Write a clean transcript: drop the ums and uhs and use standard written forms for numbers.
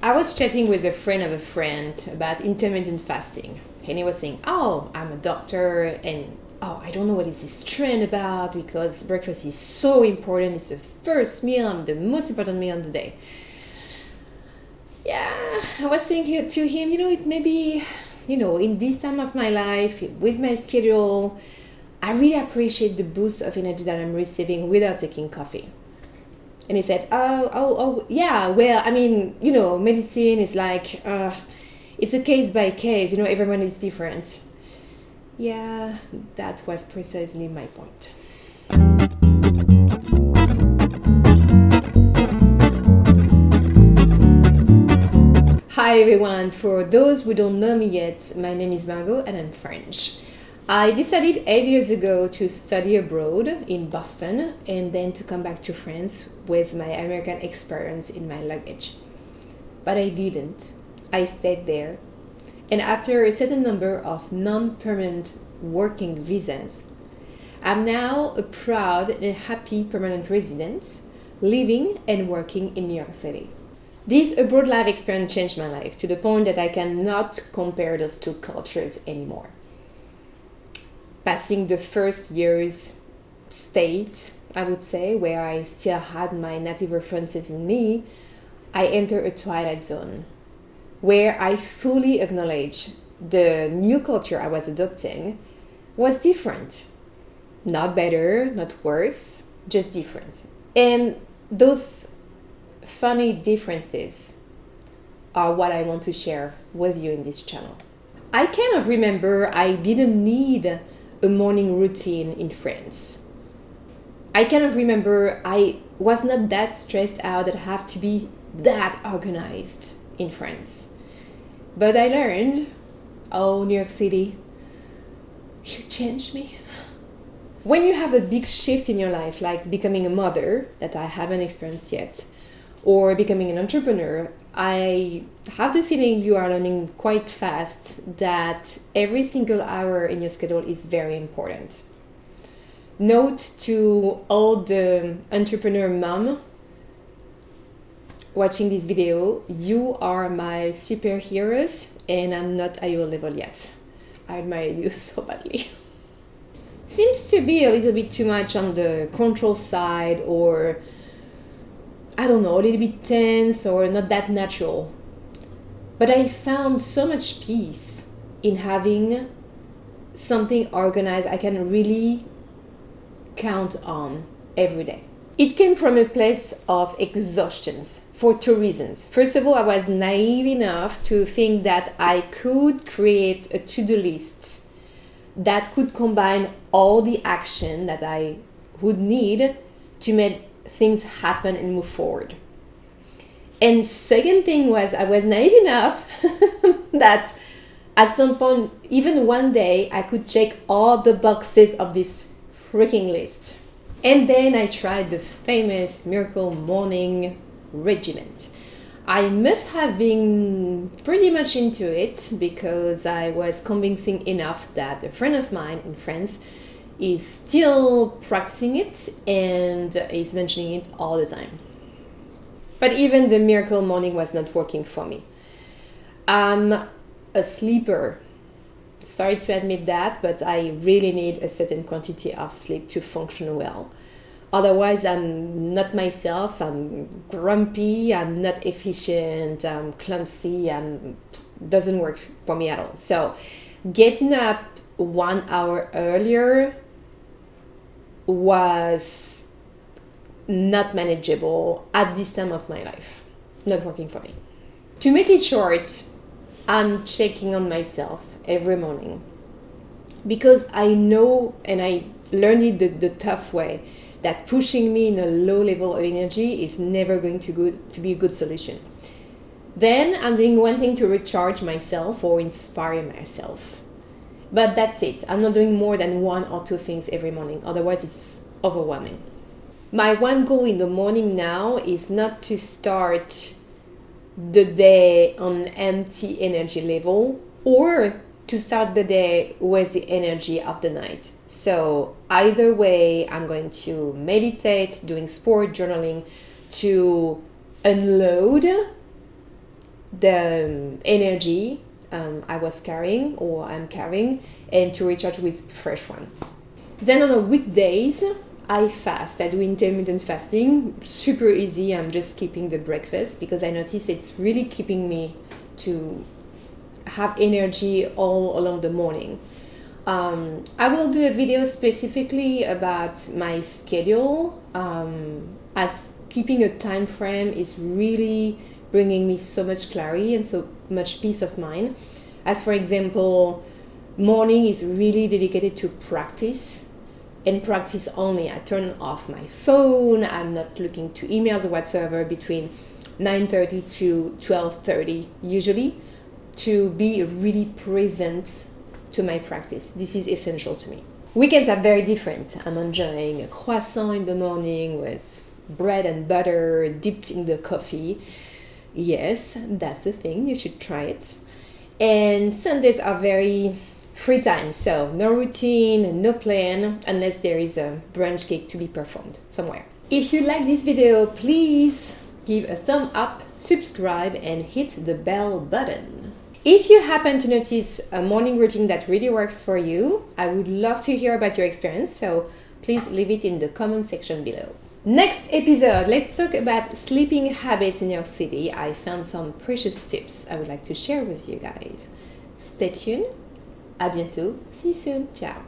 I was chatting with a friend of a friend about intermittent fasting, and he was saying, "Oh, I'm a doctor, and I don't know what is this trend about because breakfast is so important. It's the first meal and the most important meal of the day." Yeah, I was saying to him, it may be, in this time of my life, with my schedule, I really appreciate the boost of energy that I'm receiving without taking coffee. And he said, yeah, well, I mean, medicine is like, it's a case by case, everyone is different. Yeah, that was precisely my point. Hi everyone, for those who don't know me yet, my name is Margot and I'm French. I decided 8 years ago to study abroad in Boston and then to come back to France with my American experience in my luggage. But I didn't. I stayed there. And after a certain number of non-permanent working visas, I'm now a proud and happy permanent resident living and working in New York City. This abroad life experience changed my life to the point that I cannot compare those two cultures anymore. Passing the first year's state, I would say, where I still had my native references in me, I entered a twilight zone where I fully acknowledge the new culture I was adopting was different. Not better, not worse, just different. And those funny differences are what I want to share with you in this channel. I kind of remember I didn't need a morning routine in France. I kind of remember I was not that stressed out that I have to be that organized in France. But I learned, New York City, you changed me. When you have a big shift in your life, like becoming a mother, that I haven't experienced yet, or becoming an entrepreneur, I have the feeling you are learning quite fast that every single hour in your schedule is very important. Note to all the entrepreneur mom watching this video, you are my superheroes and I'm not at your level yet. I admire you so badly. Seems to be a little bit too much on the control side, or I don't know, a little bit tense or not that natural. But I found so much peace in having something organized I can really count on every day. It came from a place of exhaustion for two reasons. First of all, I was naive enough to think that I could create a to-do list that could combine all the action that I would need to make things happen and move forward. And second thing was I was naive enough that at some point, even one day, I could check all the boxes of this freaking list. And then I tried the famous Miracle Morning Regiment. I must have been pretty much into it because I was convincing enough that a friend of mine in France is still practicing it and is mentioning it all the time. But even the Miracle Morning was not working for me. I'm a sleeper. Sorry to admit that, but I really need a certain quantity of sleep to function well. Otherwise, I'm not myself, I'm grumpy, I'm not efficient, I'm clumsy, doesn't work for me at all. So getting up 1 hour earlier was not manageable at this time of my life. Not working for me. To make it short, I'm checking on myself every morning because I know, and I learned it the tough way, that pushing me in a low level of energy is never going to be a good solution. Then I'm doing one thing to recharge myself or inspire myself. But that's it. I'm not doing more than one or two things every morning. Otherwise, it's overwhelming. My one goal in the morning now is not to start the day on empty energy level or to start the day with the energy of the night. So either way, I'm going to meditate, doing sport, journaling, to unload the energy I was carrying or I'm carrying, and to recharge with fresh one. Then on the weekdays, I fast. I do intermittent fasting, super easy. I'm just skipping the breakfast because I notice it's really keeping me to have energy all along the morning. I will do a video specifically about my schedule, as keeping a time frame is really bringing me so much clarity and so much peace of mind. As for example, morning is really dedicated to practice, and practice only. I turn off my phone. I'm not looking to emails or whatsoever between 9:30 to 12:30 usually, to be really present to my practice. This is essential to me. Weekends are very different. I'm enjoying a croissant in the morning with bread and butter dipped in the coffee. Yes, that's a thing. You should try it. And Sundays are very free time, so no routine, no plan, unless there is a brunch cake to be performed somewhere. If you like this video, please give a thumb up, subscribe, and hit the bell button. If you happen to notice a morning routine that really works for you, I would love to hear about your experience, so please leave it in the comment section below. Next episode, let's talk about sleeping habits in New York City. I found some precious tips I would like to share with you guys. Stay tuned. À bientôt. See you soon. Ciao.